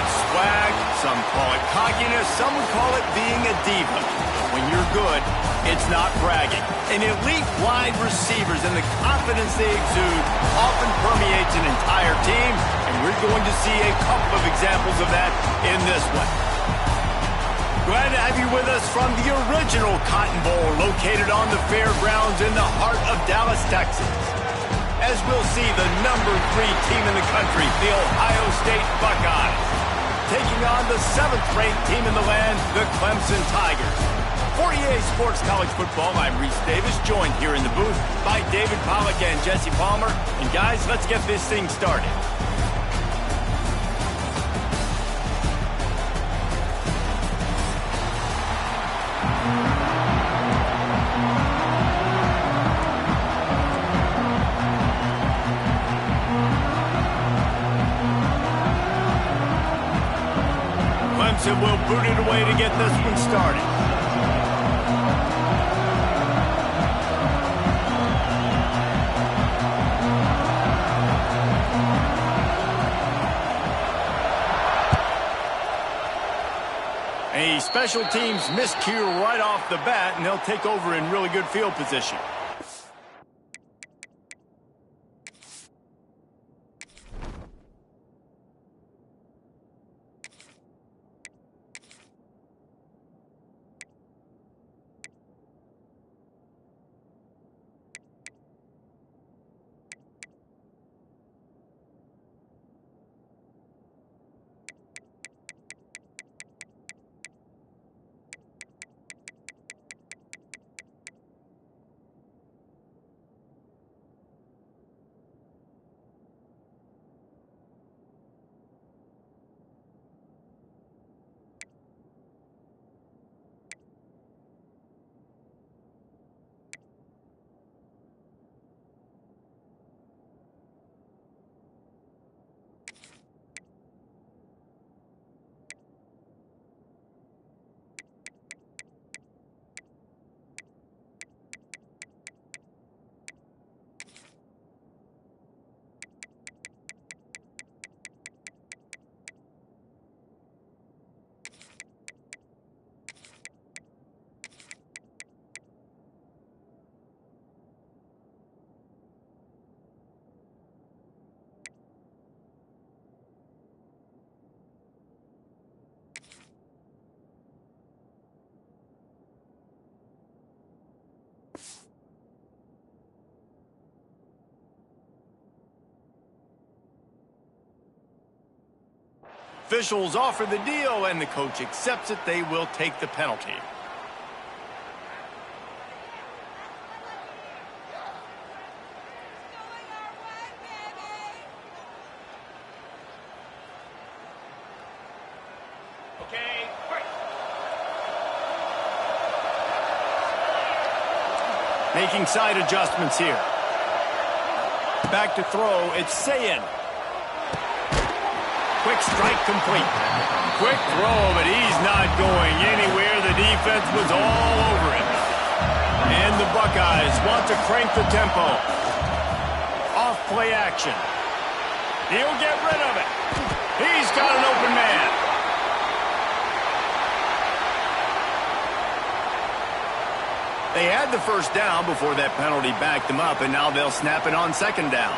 it swag, some call it cockiness, some would call it being a diva. But when you're good, it's not bragging. An elite wide receivers and the confidence they exude often permeates an entire team, and we're going to see a couple of examples of that in this one. Glad to have you with us from the original Cotton Bowl located on the fairgrounds in the heart of Dallas, Texas. As we'll see the #3 team in the country, the Ohio State Buckeyes, taking on the 7th-ranked team in the land, the Clemson Tigers. For EA Sports College Football, I'm Reese Davis, joined here in the booth by David Pollack and Jesse Palmer. And guys, let's get this thing started. Clemson will boot it away to get this one started. A special teams miscue right off the bat, and they'll take over in really good field position. Officials offer the deal, and the coach accepts it. They will take the penalty. Okay, making side adjustments here. Back to throw, it's Sayin. Quick strike complete. Quick throw, but he's not going anywhere. The defense was all over him. And the Buckeyes want to crank the tempo. Off play action. He'll get rid of it. He's got an open man. They had the first down before that penalty backed them up, and now they'll snap it on 2nd down.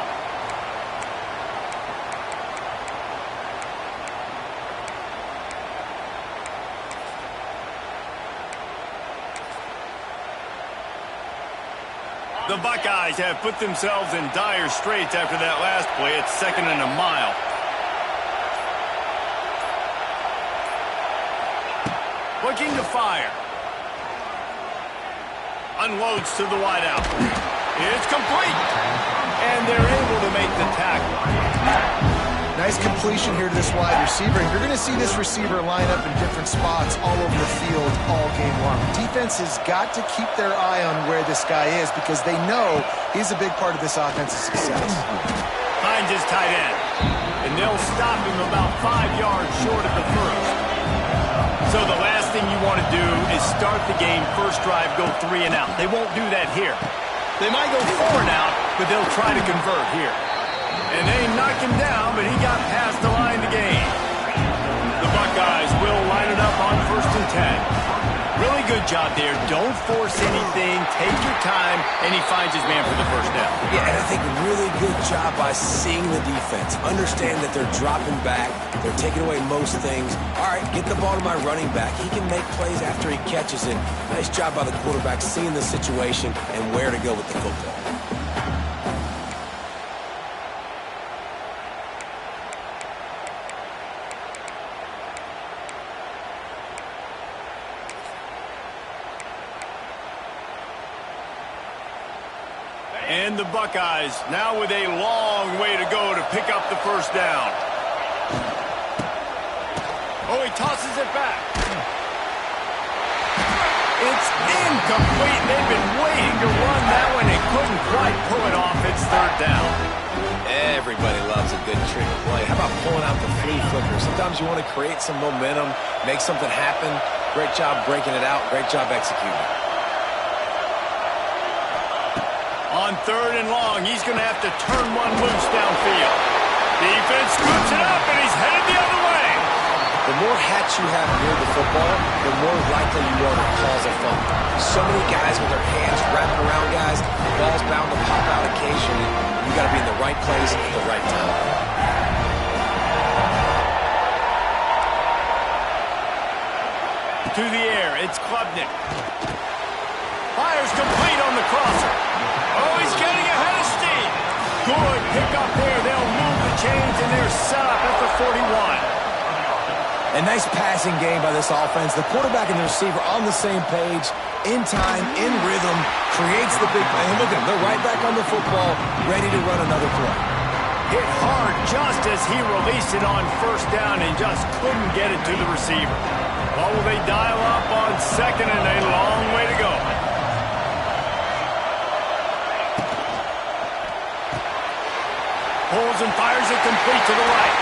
The Buckeyes have put themselves in dire straits after that last play. It's 2nd and a mile. Looking to fire. Unloads to the wideout. It's complete. And they're able to make the tackle. Nice completion here to this wide receiver. You're going to see this receiver line up in different spots all over the field all game long. Defense has got to keep their eye on where this guy is because they know he's a big part of this offense's success. Finds his tight end. And they'll stop him about 5 yards short of the first. So the last thing you want to do is start the game first drive, go 3 and out. They won't do that here. They might go 4 and out, but they'll try to convert here. And they knocked him down, but he got past the line to gain. good job there. Don't force anything. Take your time, and he finds his man for the first down. Yeah, and I think really good job by seeing the defense. Understand that they're dropping back. They're taking away most things. All right, get the ball to my running back. He can make plays after he catches it. Nice job by the quarterback seeing the situation and where to go with the football. And the Buckeyes now with a long way to go to pick up the first down. Oh, he tosses it back. It's incomplete. They've been waiting to run that one and couldn't quite pull it off. It's third down. Everybody loves a good trick play. How about pulling out the flea flicker? Sometimes you want to create some momentum, make something happen. Great job breaking it out. Great job executing. On third and long, he's going to have to turn one loose downfield. Defense scoops it up, and he's headed the other way. The more hats you have near the football, the more likely you are to cause a fumble. So many guys with their hands wrapping around guys, the ball's bound to pop out occasionally. You got to be in the right place at the right time. To the air, it's Klubnik. Fires complete on the crosser. Oh, he's getting ahead of steam. Good pick up there. They'll move the chains, and they're set up at the 41. A nice passing game by this offense. The quarterback and the receiver on the same page, in time, in rhythm, creates the big play. And look at them. They're right back on the football, ready to run another play. Hit hard just as he released it on first down and just couldn't get it to the receiver. Well, will they dial up on second and a long way to go? Pulls and fires it complete to the right.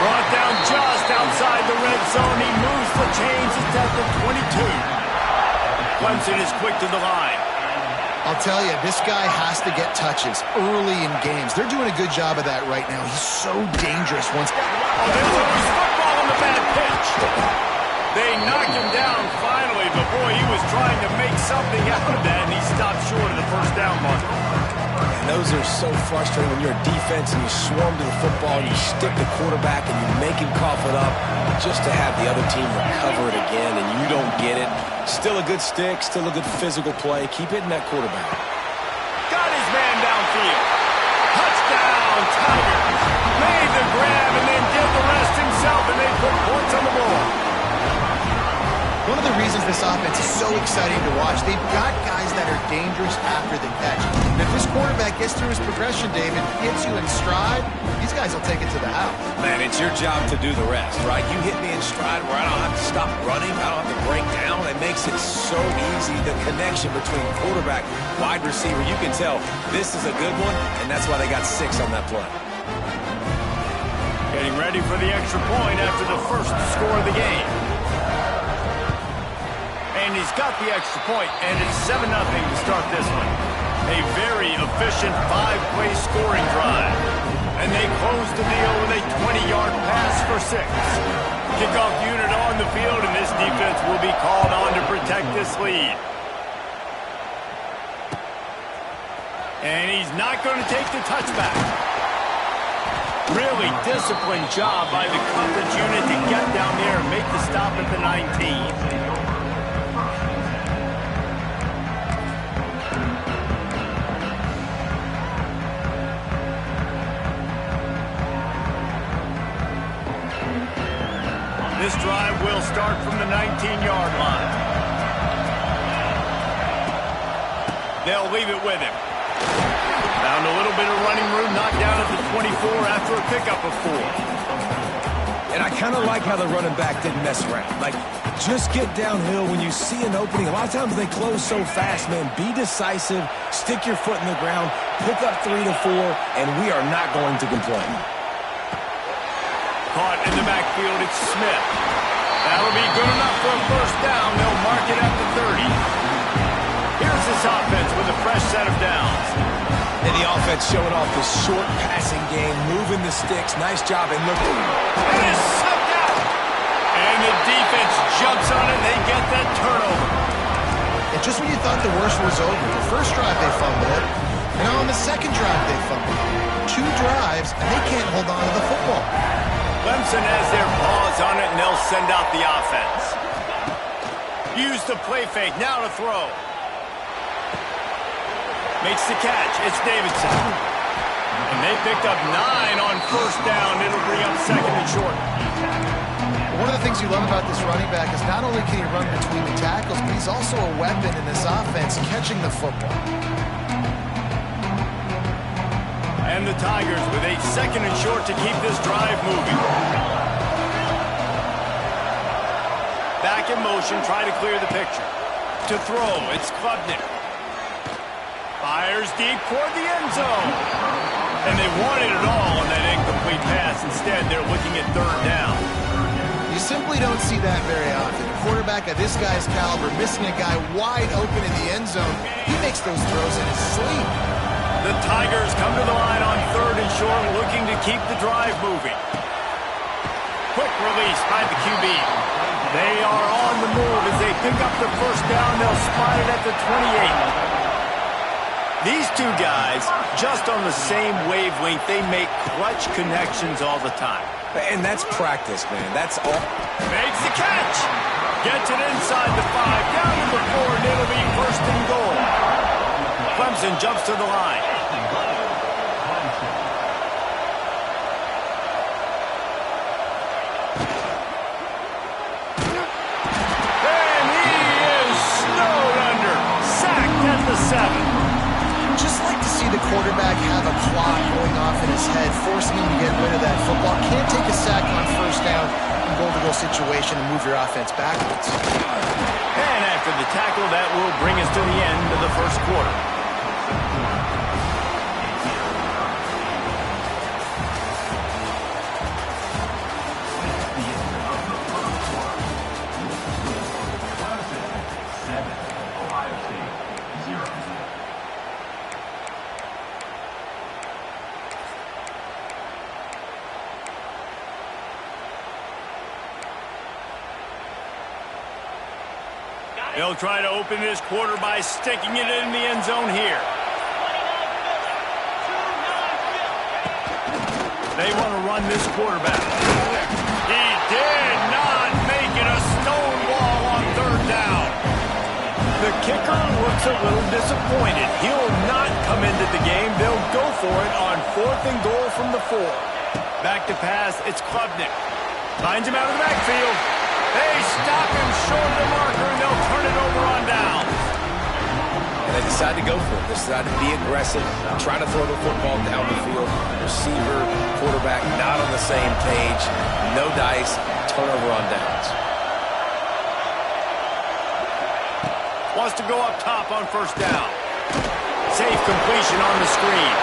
Brought down just outside the red zone. He moves the chains. It's at the 22. Clemson is quick to the line. I'll tell you, this guy has to get touches early in games. They're doing a good job of that right now. He's so dangerous once. Oh, there's a loose football on the bad pitch. They knocked him down finally, but boy, he was trying to make something out of that, and he stopped short of the first down mark. And those are so frustrating when you're a defense and you swarm to the football, and you stick the quarterback and you make him cough it up just to have the other team recover it again, and you don't get it. Still a good stick, still a good physical play. Keep hitting that quarterback. Got his man downfield. Touchdown, Tigers. Made the grab and then did the rest himself, and they put points on the board. One of the reasons this offense is so exciting to watch, they've got guys that are dangerous after the catch. And if this quarterback gets through his progression, David, hits you in stride, these guys will take it to the house. Man, it's your job to do the rest, right? You hit me in stride where I don't have to stop running, I don't have to break down. It makes it so easy, the connection between quarterback, wide receiver. You can tell this is a good one, and that's why they got 6 on that play. Getting ready for the extra point after the first score of the game. And he's got the extra point, and it's 7-0 to start this one. A very efficient 5-play scoring drive. And they close the deal with a 20-yard pass for 6. Kickoff unit on the field, and this defense will be called on to protect this lead. And he's not going to take the touchback. Really disciplined job by the coverage unit to get down there and make the stop at the 19. This drive will start from the 19-yard line. They'll leave it with him. Found a little bit of running room, knocked down at the 24 after a pickup of 4. And I kind of like how the running back didn't mess around. Like, just get downhill when you see an opening. A lot of times they close so fast, man. Be decisive, stick your foot in the ground, pick up 3 to 4, and we are not going to complain. Caught in the backfield, it's Smith. That'll be good enough for a first down. They'll mark it at the 30. Here's this offense with a fresh set of downs. And the offense showing off the short passing game, moving the sticks. Nice job. And look. It is sucked out. And the defense jumps on it, and they get that turnover. And just when you thought the worst was over, the first drive they fumbled it, and on the second drive they fumbled it. 2 drives, and they can't hold on to the football. Clemson has their paws on it, and they'll send out the offense. Use the play fake, now to throw. Makes the catch, it's Davidson. And they picked up 9 on first down. It'll bring up second and short. One of the things you love about this running back is not only can he run between the tackles, but he's also a weapon in this offense catching the football. And the Tigers with a second and short to keep this drive moving. Back in motion, try to clear the picture. To throw, it's Klubnik. Fires deep toward the end zone. And they wanted it all on that incomplete pass. Instead, they're looking at third down. You simply don't see that very often. A quarterback of this guy's caliber missing a guy wide open in the end zone. He makes those throws in his sleep. The Tigers come to the line on third and short, looking to keep the drive moving. Quick release by the QB. They are on the move as they pick up the first down. They'll spot it at the 28. These two guys, just on the same wavelength, they make clutch connections all the time. And that's practice, man. That's all. Makes the catch. Gets it inside the 5, down to the 4, and it'll be first and goal. Clemson jumps to the line. And he is snowed under. Sacked at the 7. Just like to see the quarterback have a clock going off in his head, forcing him to get rid of that football. Can't take a sack on first down in goal-to-goal situation and move your offense backwards. And after the tackle, that will bring us to the end of the first quarter. They'll try to open this quarter by sticking it in the end zone here. They want to run this quarterback. He did not make it a stone wall on third down. The kicker looks a little disappointed. He'll not come into the game. They'll go for it on 4th and goal from the 4. Back to pass, it's Klubnik. Finds him out of the backfield. They stop him short of the marker, and they'll turn it over on down. And they decide to go for it. They decide to be aggressive, try to throw the football down the field. Receiver, quarterback, not on the same page. No dice, turnover on downs. Wants to go up top on first down. Safe completion on the screen.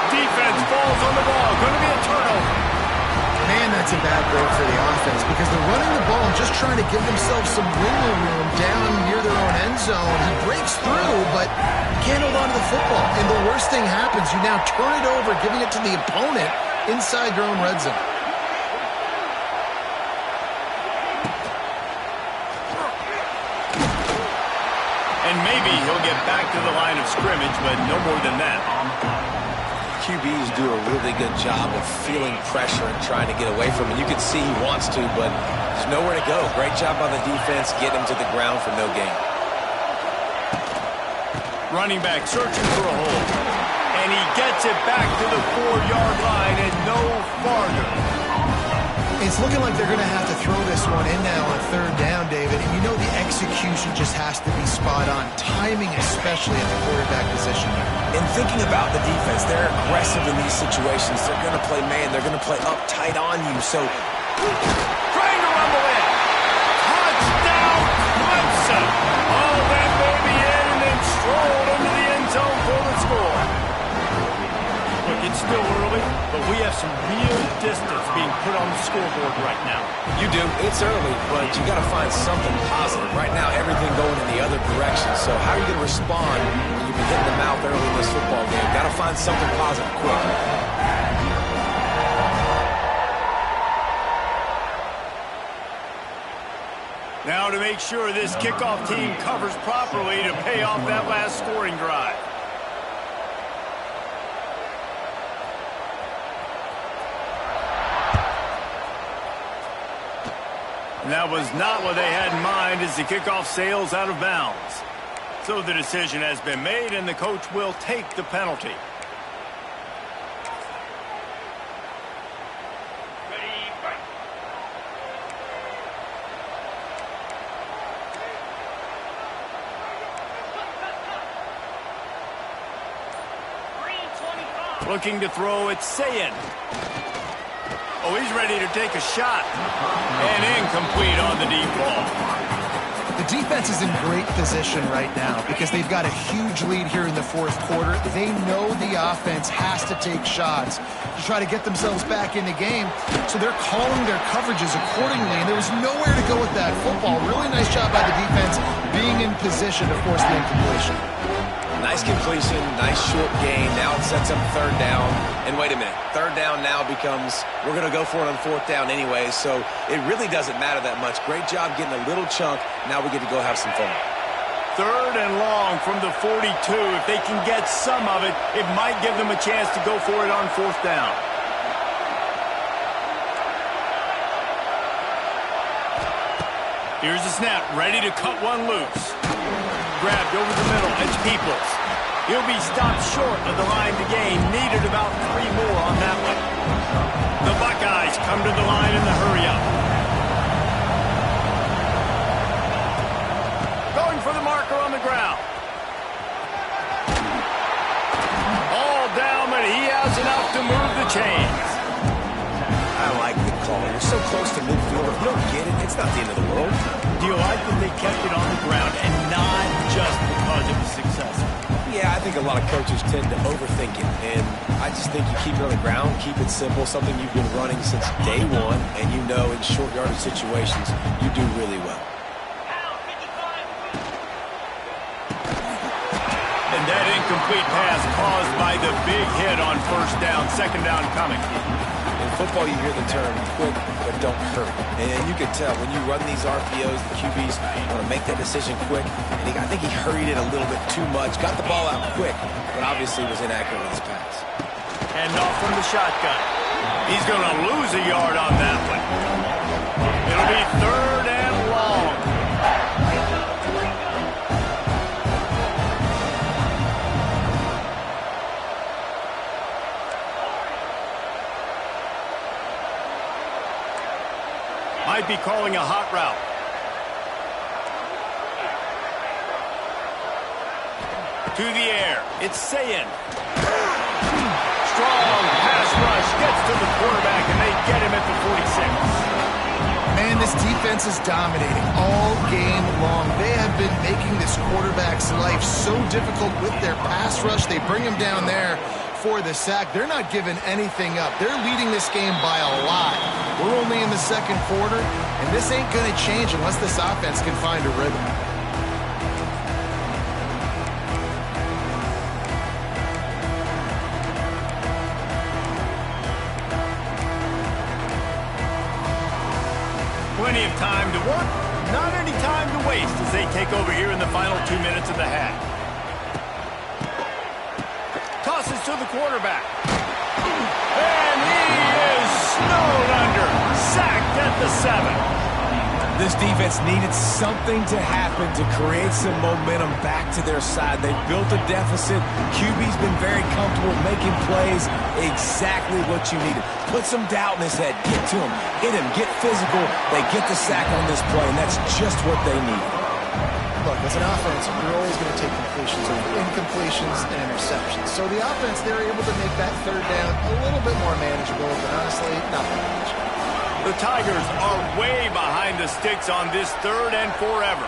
Defense falls on the ball. Going to be a turnover. Man, that's a bad break for the offense because they're running the ball and just trying to give themselves some wiggle room down near their own end zone. He breaks through, but can't hold on to the football. And the worst thing happens. You now turn it over, giving it to the opponent inside your own red zone. And maybe he'll get back to the line of scrimmage, but no more than that. QBs do a really good job of feeling pressure and trying to get away from it. You can see he wants to, but there's nowhere to go. Great job by the defense, get him to the ground for no gain. Running back searching for a hole. And he gets it back to the 4-yard line and no farther. It's looking like they're going to have to throw this one in now on third down, David. And you know the execution just has to be spot on. Timing, especially at the quarterback position. And thinking about the defense, they're aggressive in these situations. They're going to play man. They're going to play up tight on you. So, trying to rumble in. Touchdown, Clemson. All that baby in and then strolled into the end zone for the score. Look, it's still early, but we have some real distance being put on the scoreboard right now. You do. It's early, but you got to find something positive. Right now, everything going in the other direction. So how are you going to respond when you've been hitting the mouth early in this football game? Got to find something positive quick. Now to make sure this kickoff team covers properly to pay off that last scoring drive. And that was not what they had in mind as the kickoff sails out of bounds. So the decision has been made, and the coach will take the penalty. Looking to throw, it's Sayin. Oh, he's ready to take a shot. And incomplete on the deep ball. The defense is in great position right now because they've got a huge lead here in the fourth quarter. They know the offense has to take shots to try to get themselves back in the game, so they're calling their coverages accordingly, and there was nowhere to go with that football. Really nice job by the defense being in position to force the incompletion. Nice completion, nice short gain. Now it sets up third down. And wait a minute, third down now becomes, we're going to go for it on fourth down anyway, so it really doesn't matter that much. Great job getting a little chunk. Now we get to go have some fun. Third and long from the 42. If they can get some of it, it might give them a chance to go for it on fourth down. Here's the snap, ready to cut one loose. Grabbed over the middle, it's Peoples. He'll be stopped short of the line to gain. Needed about 3 more on that one. The Buckeyes come to the line in the hurry-up. Going for the marker on the ground. All down, but he has enough to move the chains. I like the call. You're so close to midfield. If you don't get it, it's not the end of the world. Do you like that they kept it on the ground and not just because it was successful? Yeah, I think a lot of coaches tend to overthink it, and I just think you keep it on the ground, keep it simple, something you've been running since day one, and you know in short yardage situations, you do really well. And that incomplete pass caused by the big hit on first down, second down coming. In football, you hear the term quick, but don't hurry. And you can tell when you run these RPOs, the QBs want to make that decision quick. And I think he hurried it a little bit too much. Got the ball out quick, but obviously was inaccurate with his pass. And off from the shotgun. He's going to lose a yard on that one. It'll be third and long. Might be calling a hot route. To the air. It's Sayin. Strong pass rush. Gets to the quarterback, and they get him at the 46. Man, this defense is dominating all game long. They have been making this quarterback's life so difficult with their pass rush. They bring him down there for the sack. They're not giving anything up. They're leading this game by a lot. We're only in the second quarter, and this ain't going to change unless this offense can find a rhythm. Plenty of time to work, not any time to waste as they take over here in the final 2 minutes of the half. Tosses to the quarterback. And he is snowed under. Sacked at the 7. This defense needed something to happen to create some momentum back to their side. They built a deficit. QB's been very comfortable making plays. Exactly what you needed. Put some doubt in his head. Get to him. Hit him. Get physical. They get the sack on this play, and that's just what they need. Look, as an offense, you're always going to take completions over incompletions and interceptions. So the offense, they're able to make that third down a little bit more manageable, but honestly, not that much. The Tigers are way behind the sticks on this third and forever.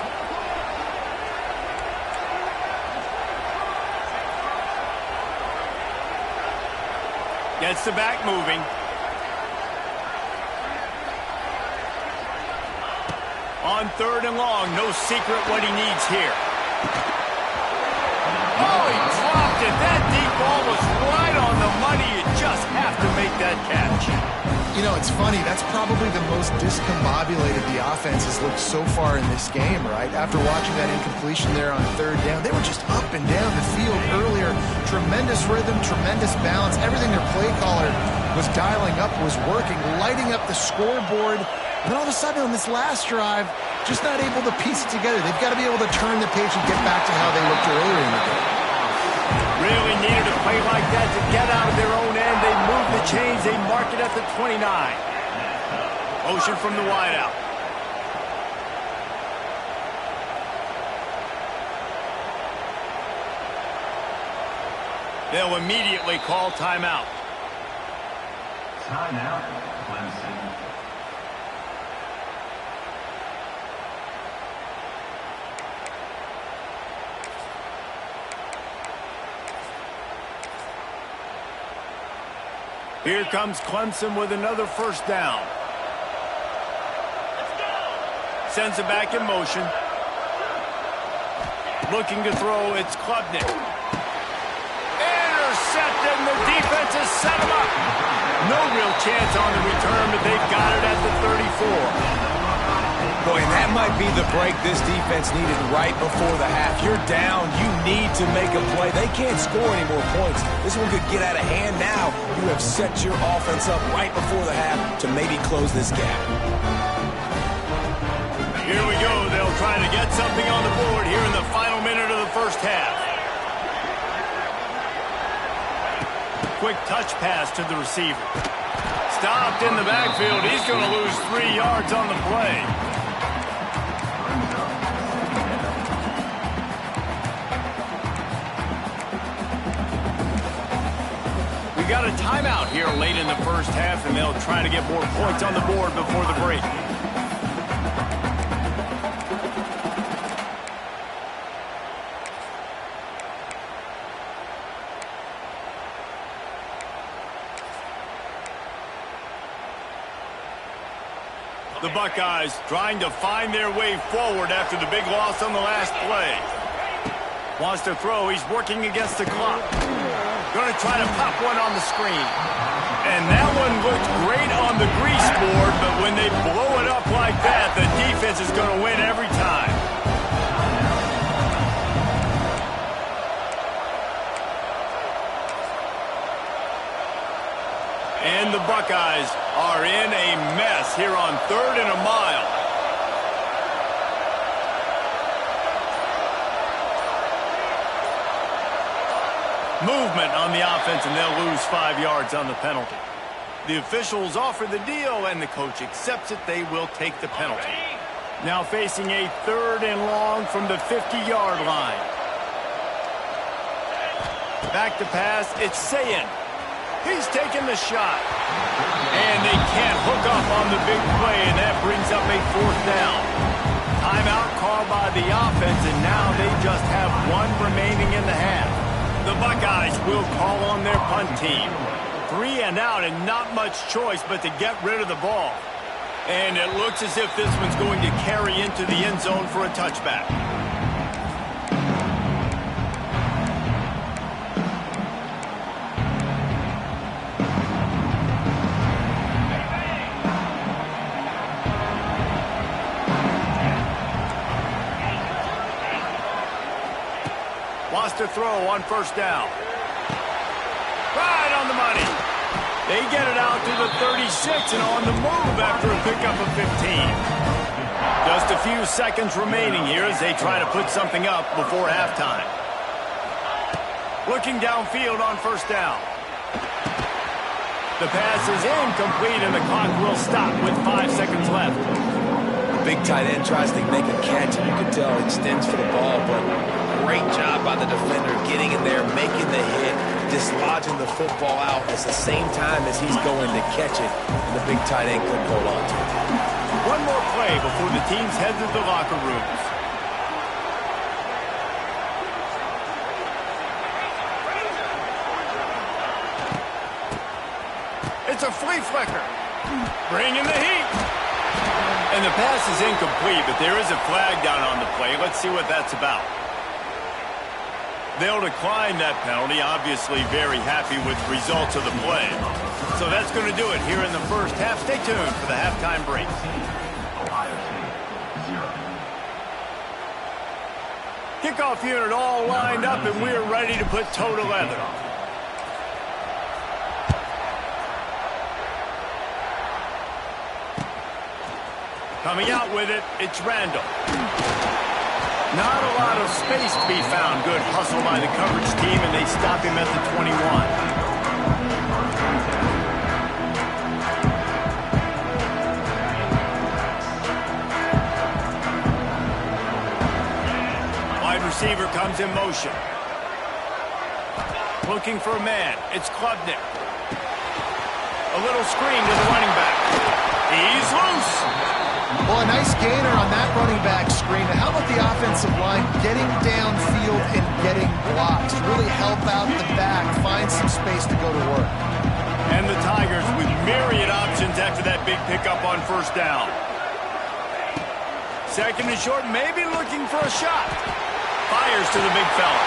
Gets the back moving. On third and long, no secret what he needs here. Oh, he dropped it. That deep ball was right on the money. You just have to make that catch. You know, it's funny. That's probably the most discombobulated the offense has looked so far in this game, right? After watching that incompletion there on third down, they were just up and down the field earlier. Tremendous rhythm, tremendous balance. Everything their play caller was dialing up was working, lighting up the scoreboard. And then all of a sudden on this last drive, just not able to piece it together. They've got to be able to turn the page and get back to how they looked earlier in the game. Really needed a play like that to get out of their own end. They move the chains. They mark it at the 29. Motion from the wideout. They'll immediately call timeout. Timeout, Clemson. Here comes Clemson with another first down. Sends it back in motion. Looking to throw, it's Klubnik. Intercepted, and the defense has set him up. No real chance on the return, but they've got it at the 34. Boy, and that might be the break this defense needed right before the half. You're down. You need to make a play. They can't score any more points. This one could get out of hand now. You have set your offense up right before the half to maybe close this gap. Here we go. They'll try to get something on the board here in the final minute of the first half. Quick touch pass to the receiver. Stopped in the backfield. He's going to lose 3 yards on the play. We got a timeout here late in the first half, and they'll try to get more points on the board before the break. The Buckeyes trying to find their way forward after the big loss on the last play. Wants to throw. He's working against the clock. Going to try to pop one on the screen. And that one looked great on the grease board, but when they blow it up like that, the defense is going to win every time. And the Buckeyes are in a mess here on 3rd and a mile. Movement on the offense, and they'll lose 5 yards on the penalty. The officials offer the deal, and the coach accepts it. They will take the penalty. Now facing a 3rd and long from the 50-yard line. Back to pass. It's Sayin. He's taking the shot. And they can't hook up on the big play, and that brings up a 4th down. Timeout called by the offense, and now they just have 1 remaining in the half. The Buckeyes will call on their punt team. 3 and out, and not much choice but to get rid of the ball. And it looks as if this one's going to carry into the end zone for a touchback. To throw on first down. Right on the money. They get it out to the 36 and on the move after a pickup of 15. Just a few seconds remaining here as they try to put something up before halftime. Looking downfield on first down. The pass is incomplete and the clock will stop with 5 seconds left. The big tight end tries to make a catch, and you can tell he extends for the ball, but great job by the defender getting in there, making the hit, dislodging the football out at the same time as he's going to catch it, and the big tight end couldn't hold on to it. One more play before the teams head to the locker rooms. It's a flea flicker. Bringing the heat. And the pass is incomplete, but there is a flag down on the play. Let's see what that's about. They'll decline that penalty, obviously very happy with the results of the play. So that's going to do it here in the first half. Stay tuned for the halftime break. Ohio State, 0. Kickoff unit all lined up, and we're ready to put toe to leather. Coming out with it, it's Randall. Not a lot of space to be found. Good hustle by the coverage team, and they stop him at the 21. Wide receiver comes in motion. Looking for a man. It's Klubnik. A little screen to the running back. He's loose. Well, a nice gainer on that running back screen. And how about the offensive line getting downfield and getting blocks to really help out the back, find some space to go to work. And the Tigers with myriad options after that big pickup on first down. Second and short, maybe looking for a shot. Fires to the big fella.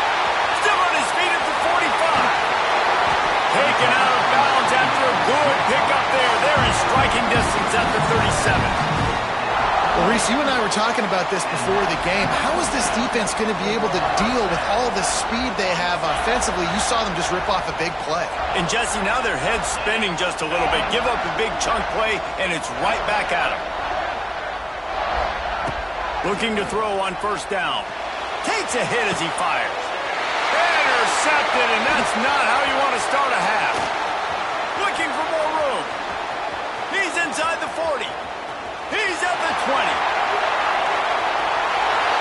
Still on his feet at the 45. Taken out of bounds after a good pickup there. They're in striking distance at the 37. Well, Reese, you and I were talking about this before the game. How is this defense going to be able to deal with all the speed they have offensively? You saw them just rip off a big play. And, Jesse, now their head's spinning just a little bit. Give up a big chunk play, and it's right back at them. Looking to throw on first down. Takes a hit as he fires. Intercepted, and that's not how you want to start a half. Looking for more room. He's inside the 40. He's at the 20.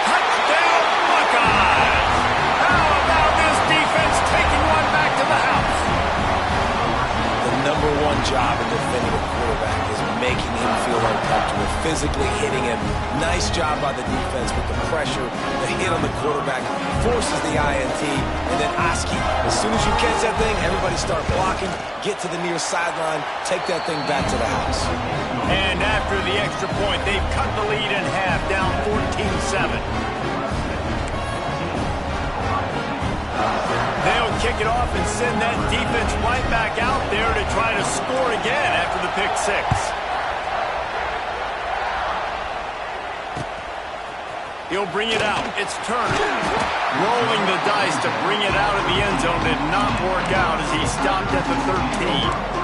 Touchdown, Buckeyes! How about this defense taking one back to the house? The number one job in defending a quarterback is making him feel uncomfortable, physically hitting him. Nice job by the defense with the pressure. The hit on the quarterback forces the INT, and then Oski. As soon as you catch that thing, everybody start blocking, get to the near sideline, take that thing back to the house. And after the extra point, they've cut the lead in half, down 14-7. They'll kick it off and send that defense right back out there to try to score again after the pick six. He'll bring it out. It's Turner. Rolling the dice to bring it out of the end zone did not work out as he stopped at the 13.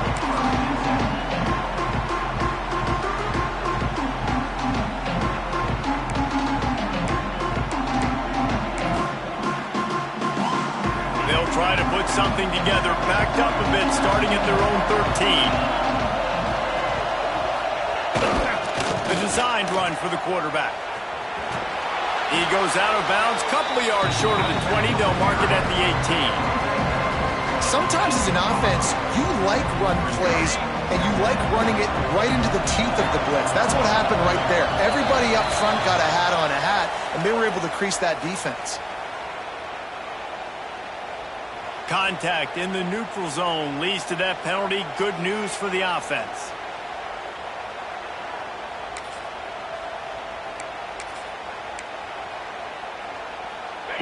Try to put something together, backed up a bit, starting at their own 13. The designed run for the quarterback. He goes out of bounds, couple of yards short of the 20. They'll mark it at the 18. Sometimes as an offense, you like run plays, and you like running it right into the teeth of the blitz. That's what happened right there. Everybody up front got a hat on a hat, and they were able to crease that defense. Contact in the neutral zone leads to that penalty. Good news for the offense.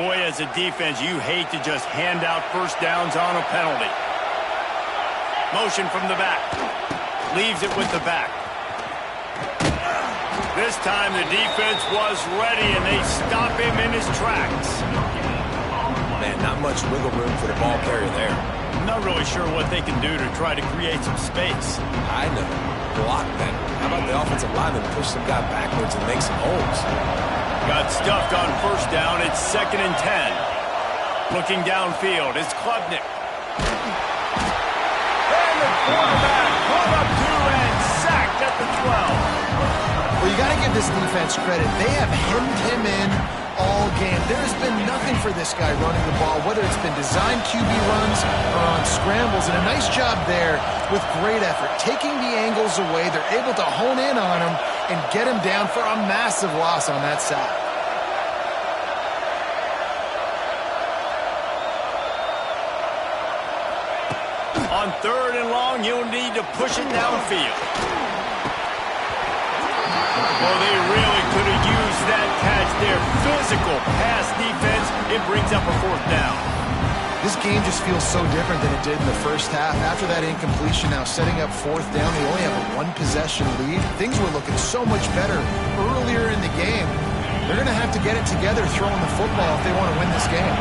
Boy, as a defense, you hate to just hand out first downs on a penalty. Motion from the back. Leaves it with the back. This time the defense was ready, and they stop him in his tracks. Man, not much wiggle room for the ball carrier there. I'm not really sure what they can do to try to create some space. I know. Block that. How about the offensive lineman push some guy backwards and make some holes? Got stuffed on first down. It's 2nd and 10. Looking downfield, it's Klubnik. And the quarterback pulled up two and sacked at the 12. Well, you got to give this defense credit. They have hemmed him in all game. There has been nothing for this guy running the ball, whether it's been designed QB runs or on scrambles, and a nice job there with great effort. Taking the angles away, they're able to hone in on him and get him down for a massive loss on that sack. On 3rd and long, you'll need to push it downfield. Well, they really could have used that catch there. Physical pass defense. It brings up a 4th down. This game just feels so different than it did in the first half. After that incompletion, now setting up fourth down, they only have a one-possession lead. Things were looking so much better earlier in the game. They're going to have to get it together throwing the football if they want to win this game.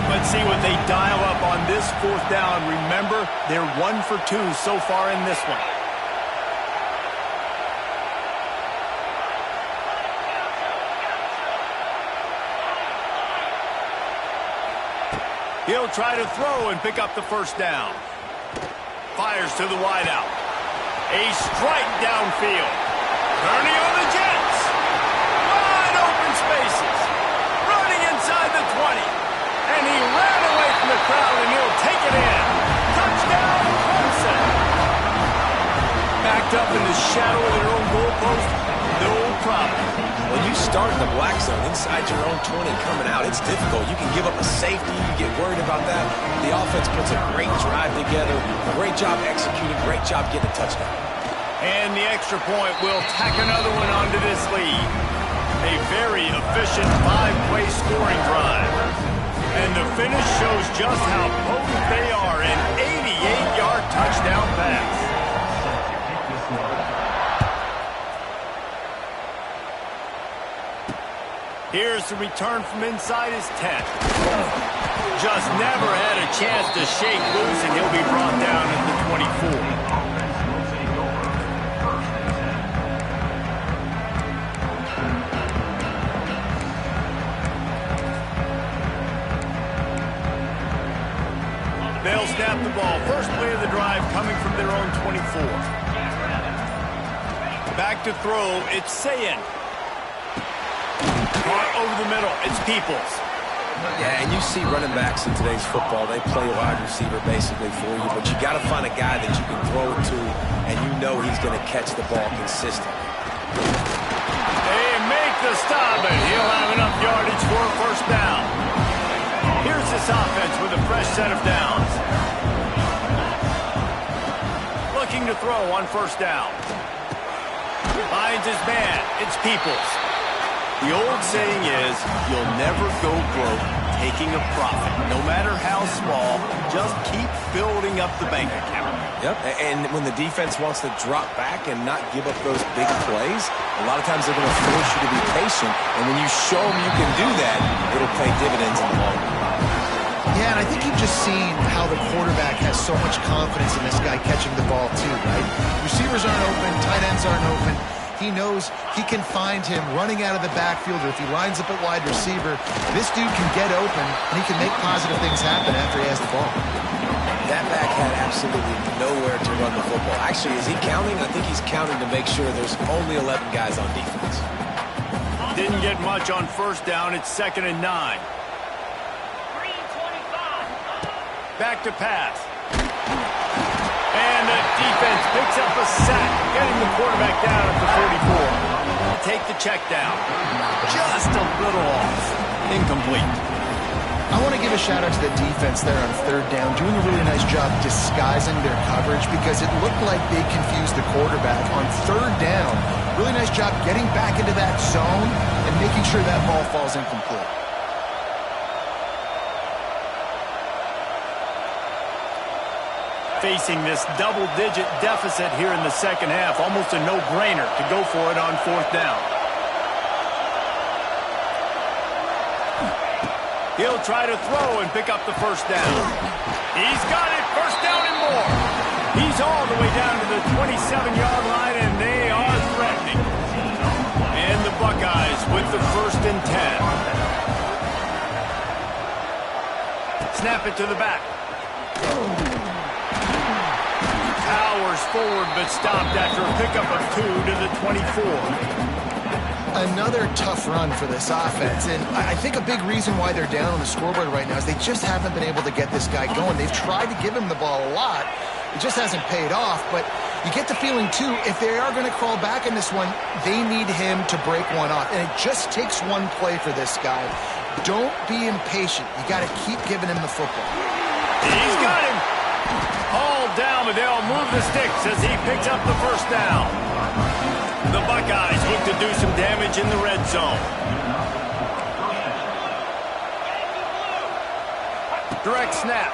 Let's see what they dial up on this fourth down. Remember, they're 1 for 2 so far in this one. He'll try to throw and pick up the first down. Fires to the wideout. A strike downfield. Turning on the Jets. Wide open spaces. Running inside the 20. And he ran away from the crowd, and he'll take it in. Touchdown, Clemson. Backed up in the shadow of their own goalpost. No problem. When you start in the black zone inside your own 20 coming out, it's difficult. You can give up a safety. You get worried about that. The offense puts a great drive together. Great job executing. Great job getting a touchdown. And the extra point will tack another one onto this lead. A very efficient 5-play scoring drive. And the finish shows just how potent they are. An 88-yard touchdown pass. Here's the return from inside his 10. Just never had a chance to shake loose, and he'll be brought down at the 24. They'll snap the ball. First play of the drive coming from their own 24. Back to throw. It's Sayin. Over the middle, it's Peoples. Yeah, and you see running backs in today's football, they play wide receiver basically for you, but you got to find a guy that you can throw it to, and you know he's going to catch the ball consistently. They make the stop, and he'll have enough yardage for a first down. Here's this offense with a fresh set of downs. Looking to throw on first down. Finds his man. It's Peoples. The old saying is, you'll never go broke taking a profit. No matter how small, just keep building up the bank account. Yep, and when the defense wants to drop back and not give up those big plays, a lot of times they're going to force you to be patient, and when you show them you can do that, it'll pay dividends in the long run. Yeah, and I think you've just seen how the quarterback has so much confidence in this guy catching the ball too, right? Receivers aren't open, tight ends aren't open. He knows he can find him running out of the backfield, or if he lines up at wide receiver, this dude can get open, and he can make positive things happen after he has the ball. That back had absolutely nowhere to run the football. Actually, is he counting? I think he's counting to make sure there's only 11 guys on defense. Didn't get much on first down. It's 2nd and 9. Back to pass. And the defense picks up a sack, getting the quarterback down at the 44. Take the check down. Just a little off. Incomplete. I want to give a shout-out to the defense there on third down, doing a really nice job disguising their coverage because it looked like they confused the quarterback on third down. Really nice job getting back into that zone and making sure that ball falls incomplete. Facing this double-digit deficit here in the second half, almost a no-brainer to go for it on fourth down. He'll try to throw and pick up the first down. He's got it, first down and more. He's all the way down to the 27-yard line, and they are threatening. And the Buckeyes with the 1st and 10. Snap it to the back. Powers forward, but stopped after a pickup of 2 to the 24. Another tough run for this offense, and I think a big reason why they're down on the scoreboard right now is they just haven't been able to get this guy going. They've tried to give him the ball a lot. It just hasn't paid off, but you get the feeling, too, if they are going to crawl back in this one, they need him to break one off, and it just takes one play for this guy. Don't be impatient. You got to keep giving him the football. He's got him. Hauled down, but they'll move the sticks as he picks up the first down. The Buckeyes look to do some damage in the red zone. Direct snap.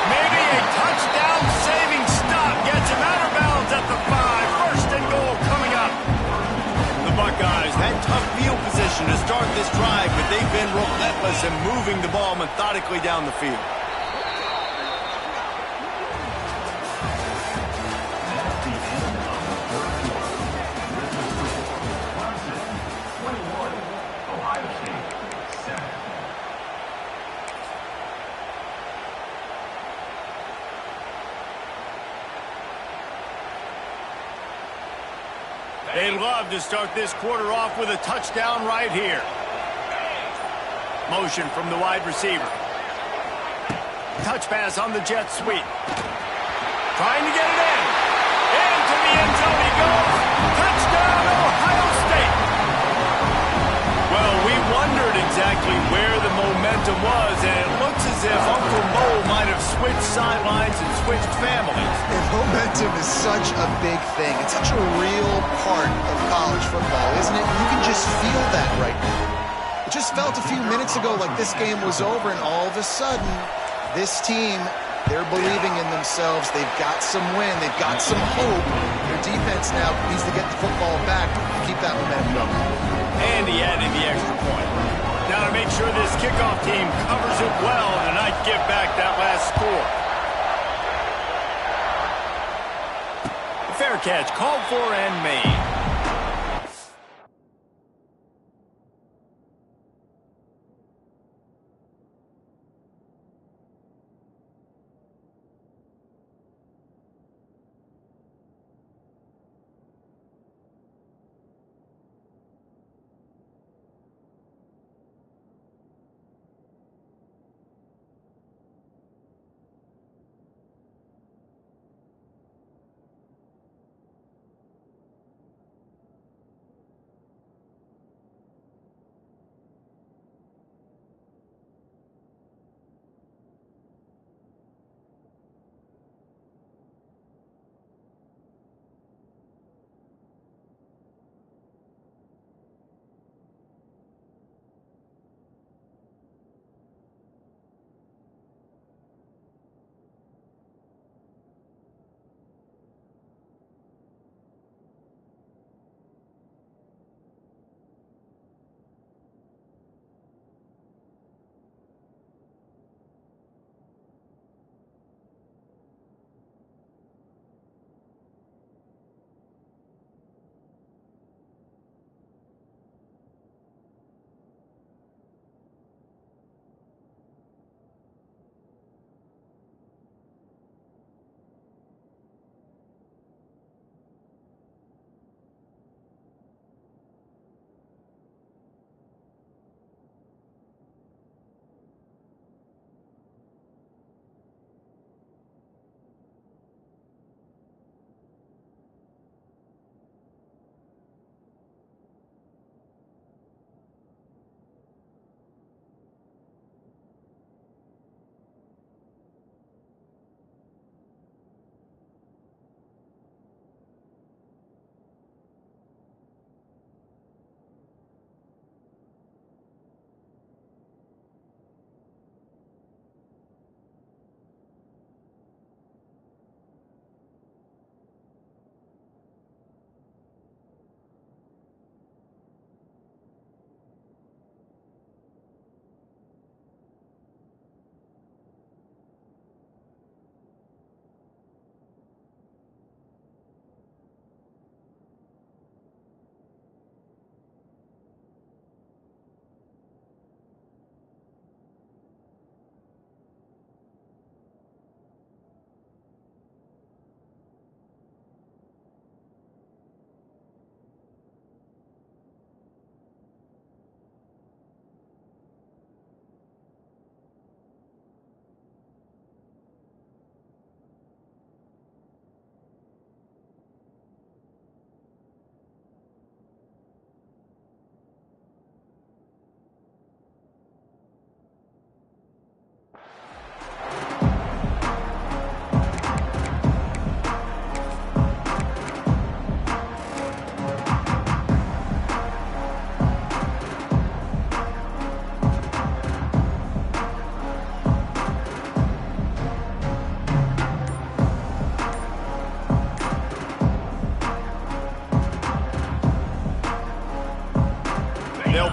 Maybe a touchdown-saving stop gets him out of bounds at the 5. First and goal coming up. The Buckeyes had tough field position to start this drive, but they've been relentless in moving the ball methodically down the field. They'd love to start this quarter off with a touchdown right here. Motion from the wide receiver. Touch pass on the jet sweep. Trying to get it in. Into the end zone he goes. Touchdown, Ohio State. Well, we wondered exactly where the momentum was, and it looks as if Uncle Mo might have switched sidelines and switched families. And momentum is such a big thing. It's such a real part of college football, isn't it? You can just feel that right now. It just felt a few minutes ago like this game was over, and all of a sudden, this team, they're believing in themselves. They've got some win. They've got some hope. Their defense now needs to get the football back and keep that momentum going. And he added the extra point. Now to make sure this kickoff team covers it well and not give back that last score. The fair catch called for and made.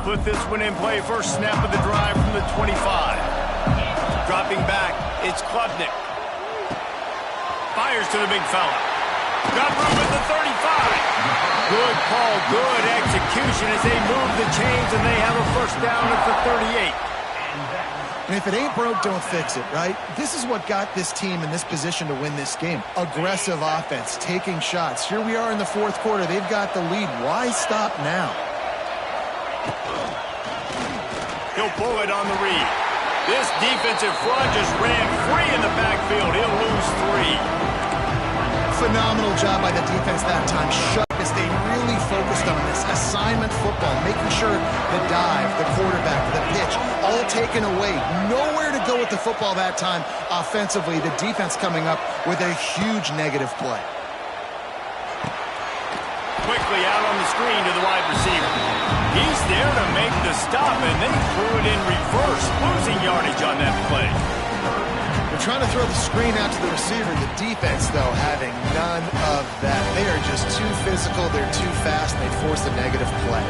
put this one in play. First snap of the drive from the 25. Dropping back, it's Klubnik. Fires to the big fella. Got room at the 35. Good call, good execution as they move the chains, and they have a first down at the 38. And if it ain't broke, don't fix it, right? This is what got this team in this position to win this game. Aggressive offense, taking shots. Here we are in the fourth quarter. They've got the lead. Why stop now? He'll pull it on the read. This defensive front just ran free in the backfield. He'll lose 3. Phenomenal job by the defense that time. Sharp as they really focused on this assignment football, making sure the dive, the quarterback, the pitch, all taken away. Nowhere to go with the football that time offensively. The defense coming up with a huge negative play. Quickly out on the screen to the wide receiver. He's there to make the stop, and they threw it in reverse, losing yardage on that play. They're trying to throw the screen out to the receiver. The defense, though, having none of that. They are just too physical. They're too fast, and they force a negative play.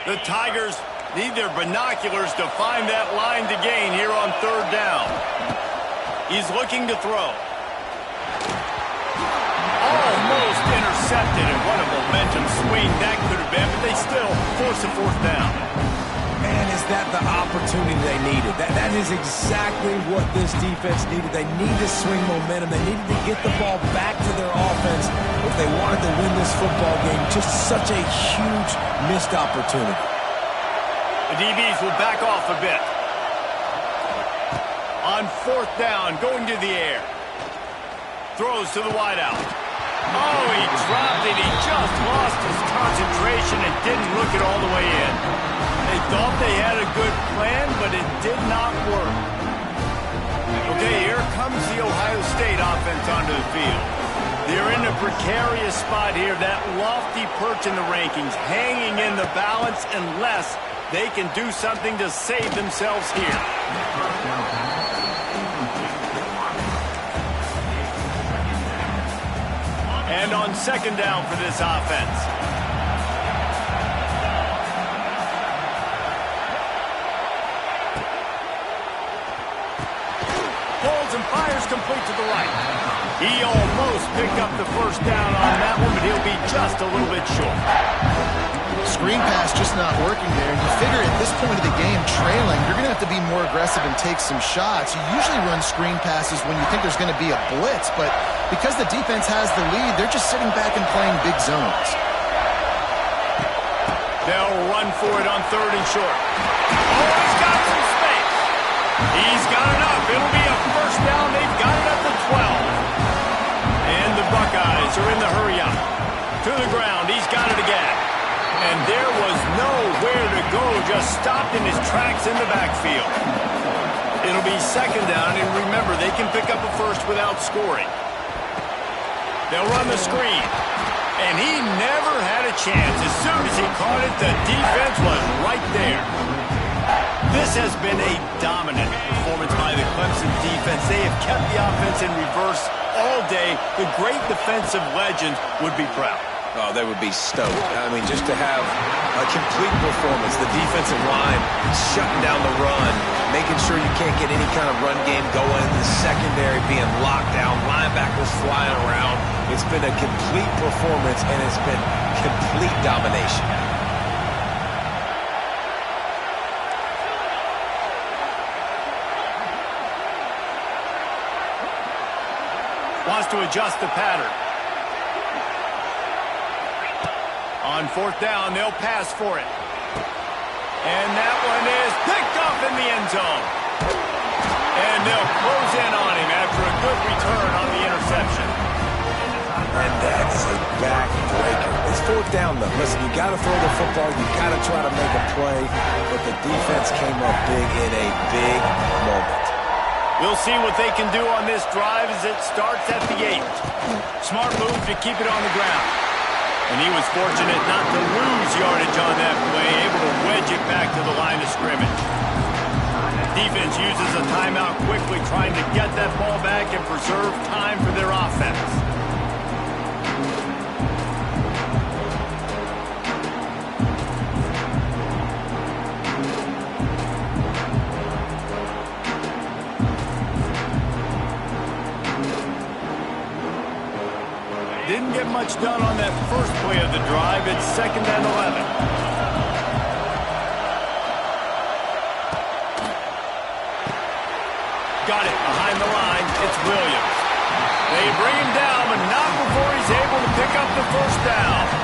The Tigers need their binoculars to find that line to gain here on third down. He's looking to throw. Almost intercepted, and what a momentum swing that could have been, but they still force a fourth down. Man, is that the opportunity they needed? That is exactly what this defense needed. They need to swing momentum. They needed to get the ball back to their offense if they wanted to win this football game. Just such a huge missed opportunity. The DBs will back off a bit. On fourth down, going to the air. Throws to the wideout. Oh, he dropped it. He just lost his concentration and didn't look it all the way in. They thought they had a good plan, but it did not work. Okay, here comes the Ohio State offense onto the field. They're in a precarious spot here, that lofty perch in the rankings, hanging in the balance unless they can do something to save themselves here. And on second down for this offense. Holds and fires complete to the right. He almost picked up the first down on that one, but he'll be just a little bit short. Screen pass just not working there. You figure at this point of the game, trailing, you're going to have to be more aggressive and take some shots. You usually run screen passes when you think there's going to be a blitz, but because the defense has the lead, they're just sitting back and playing big zones. They'll run for it on third and short. Oh, he's got some space. He's got enough. It'll be a first down. They've got it at the 12. And the Buckeyes are in the hurry-up. To the ground. He's got it again. And there was nowhere to go, just stopped in his tracks in the backfield. It'll be second down, and remember, they can pick up a first without scoring. They'll run the screen, and he never had a chance. As soon as he caught it, the defense was right there. This has been a dominant performance by the Clemson defense. They have kept the offense in reverse all day. The great defensive legend would be proud. Oh, they would be stoked. I mean, just to have a complete performance. The defensive line shutting down the run, making sure you can't get any kind of run game going. The secondary being locked down, linebackers flying around. It's been a complete performance, and it's been complete domination. Wants to adjust the pattern. On fourth down, they'll pass for it. And that one is picked up in the end zone. And they'll close in on him after a good return on the interception. And that is a back-breaker. It's fourth down, though. Listen, you got to throw the football. You got to try to make a play. But the defense came up big in a big moment. We'll see what they can do on this drive as it starts at the 8. Smart move to keep it on the ground. And he was fortunate not to lose yardage on that play, able to wedge it back to the line of scrimmage. Defense uses a timeout quickly, trying to get that ball back and preserve time for their offense. much done on that first play of the drive. It's 2nd and 11. Got it behind the line. It's Williams. They bring him down, but not before he's able to pick up the first down.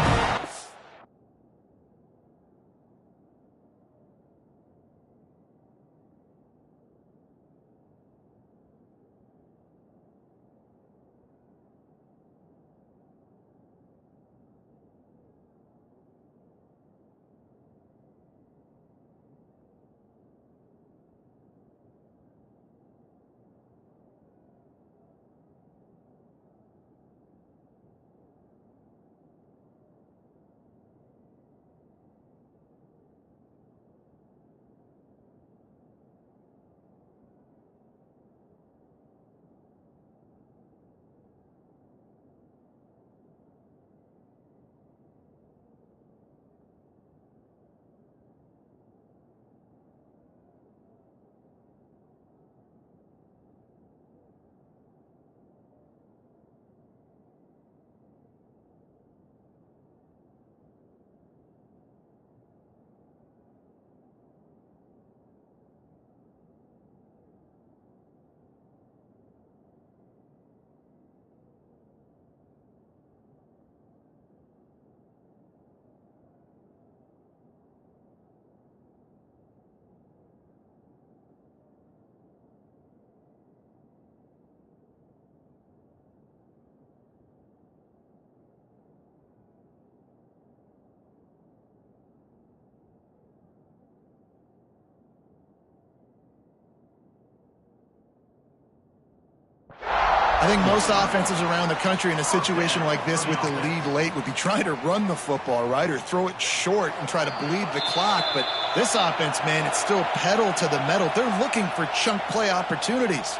I think most offenses around the country in a situation like this with the lead late would be trying to run the football, right, or throw it short and try to bleed the clock. But this offense, man, it's still pedal to the metal. They're looking for chunk play opportunities.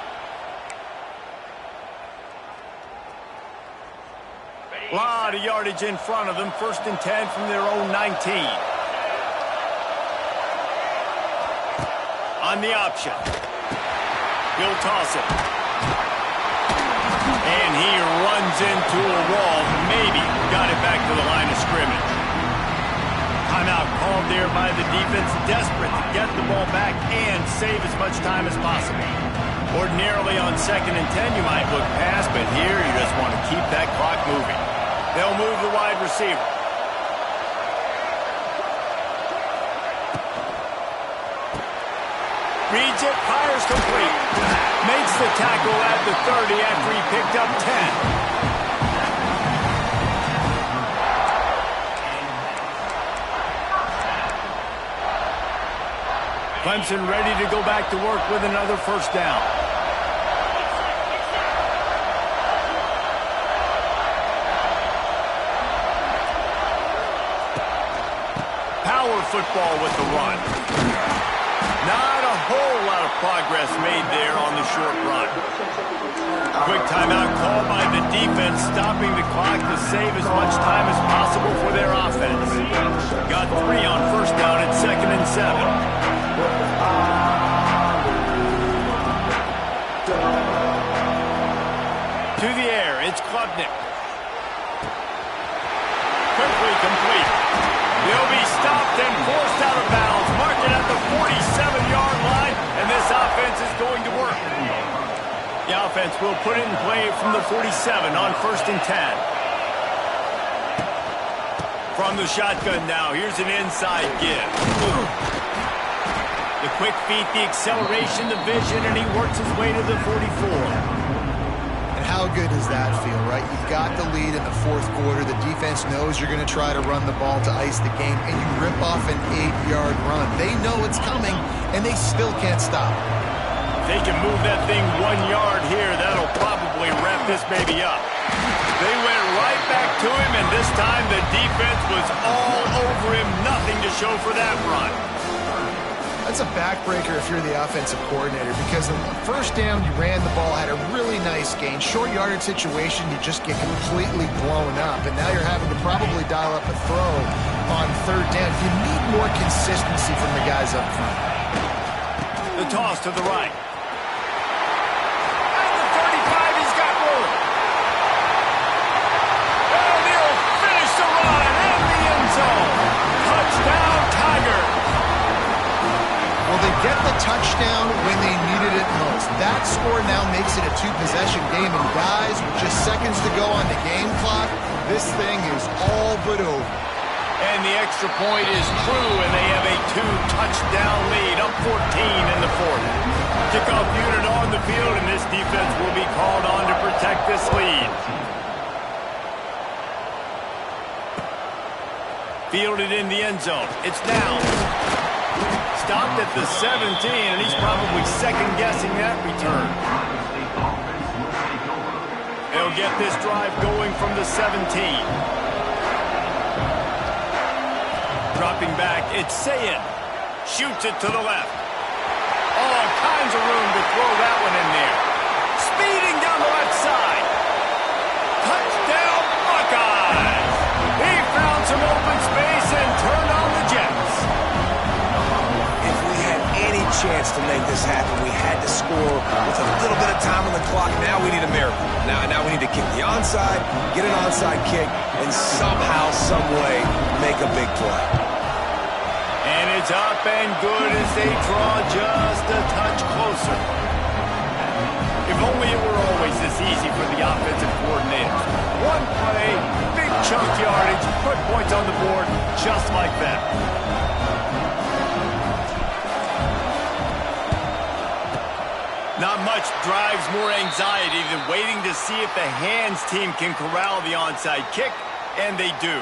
A lot of yardage in front of them. 1st and 10 from their own 19. On the option. He'll toss it. And he runs into a wall. Maybe got it back to the line of scrimmage. Timeout called there by the defense. Desperate to get the ball back and save as much time as possible. Ordinarily on 2nd and 10 you might look past, but here you just want to keep that clock moving. They'll move the wide receiver. Reads it, fires complete. Makes the tackle at the 30 after he picked up 10. Clemson ready to go back to work with another first down. Power football with the run. Not a whole lot of progress made there on the short run. Quick timeout called by the defense, stopping the clock to save as much time as possible for their offense. Got 3 on first down at 2nd and 7. To the air, it's Klubnik. Quickly complete. They'll be stopped and forced out of bounds. Marked it at the 47-yard line, and this offense is going to work. The offense will put it in play from the 47 on 1st and 10. From the shotgun now, here's an inside give. The quick feet, the acceleration, the vision, and he works his way to the 44. How good does that feel, right? You've got the lead in the 4th quarter. The defense knows you're going to try to run the ball to ice the game, and you rip off an 8-yard run. They know it's coming, and they still can't stop. If they can move that thing 1 yard here, that'll probably wrap this baby up. They went right back to him, and this time the defense was all over him. Nothing to show for that run. That's a backbreaker if you're the offensive coordinator, because on the first down, you ran the ball, had a really nice gain. Short yardage situation, you just get completely blown up, and now you're having to probably dial up a throw on 3rd down. You need more consistency from the guys up front. The toss to the right. At the 35, he's got room. And touchdown when they needed it most. That score now makes it a two-possession game, and guys, with just seconds to go on the game clock, this thing is all but over. And the extra point is true, and they have a two-touchdown lead, up 14 in the fourth. Kickoff unit on the field, and this defense will be called on to protect this lead. Fielded in the end zone. It's down. Stopped at the 17, and he's probably second-guessing that return. They'll get this drive going from the 17. Dropping back, it's Sayin. Shoots it to the left. All kinds of room to throw that one in there. Speeding down the left side. Touchdown, Buckeyes! He found some open space and turned on the Jets. If we had any chance to make this happen, we had to score with a little bit of time on the clock. Now we need a miracle. Now we need to kick the onside, get an onside kick, and somehow, some way, make a big play. And it's up and good as they draw just a touch closer. If only it were always this easy for the offensive coordinators. One play, big chunk yardage, put points on the board just like that. Not much drives more anxiety than waiting to see if the hands team can corral the onside kick, and they do.